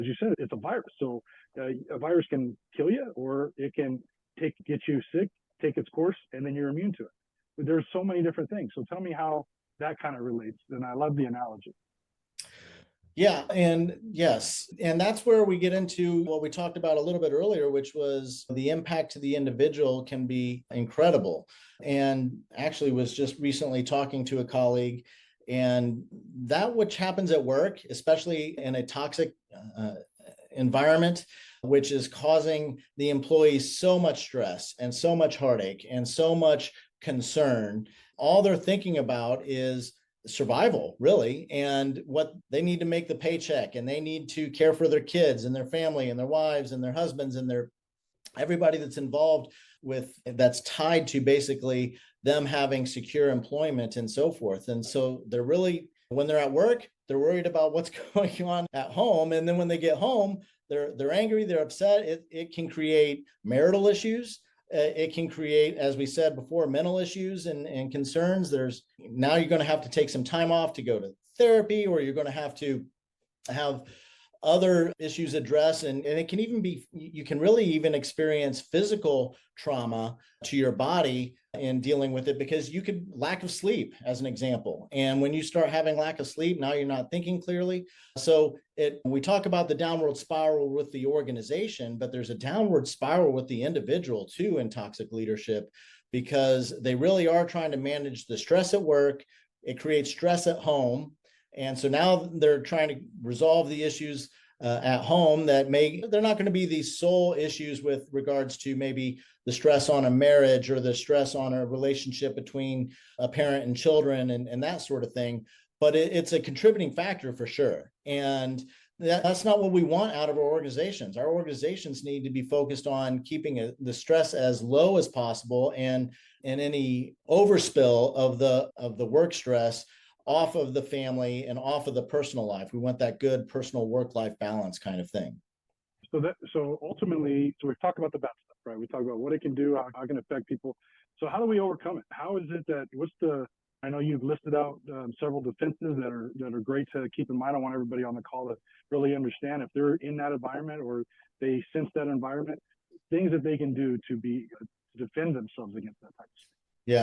as you said, it's a virus. So a virus can kill you, or it can get you sick, take its course, and then you're immune to it. But there's so many different things. So tell me how that kind of relates. And I love the analogy. Yeah, and yes, and that's where we get into what we talked about a little bit earlier, which was the impact to the individual can be incredible. And actually was just recently talking to a colleague, and that which happens at work, especially in a toxic environment, which is causing the employees so much stress and so much heartache and so much concern. All they're thinking about is survival, really, and what they need to make the paycheck, and they need to care for their kids and their family and their wives and their husbands and their everybody that's involved with that's tied to basically them having secure employment and so forth. And so they're really, when they're at work, they're worried about what's going on at home, and then when they get home, they're angry, they're upset. It can create marital issues. It can create, as we said before, mental issues and concerns. There's now you're going to have to take some time off to go to therapy, or you're going to have other issues addressed. And it can even be, you can really even experience physical trauma to your body in dealing with it, because you could lack of sleep, as an example. And when you start having lack of sleep, now you're not thinking clearly. So we talk about the downward spiral with the organization, but there's a downward spiral with the individual too in toxic leadership, because they really are trying to manage the stress at work. It creates stress at home. And so now they're trying to resolve the issues at home they're not going to be these sole issues with regards to maybe the stress on a marriage or the stress on a relationship between a parent and children and that sort of thing. But it's a contributing factor for sure. And that's not what we want out of our organizations. Our organizations need to be focused on keeping the stress as low as possible, and any overspill of the work stress off of the family and off of the personal life. We want that good personal work-life balance kind of thing. So ultimately, so we've talked about the bad stuff, right? We talk about what it can do, how it can affect people. So how do we overcome it? How is it that I know you've listed out several defenses that are great to keep in mind. I want everybody on the call to really understand if they're in that environment or they sense that environment, things that they can do to defend themselves against that type of stuff. Yeah.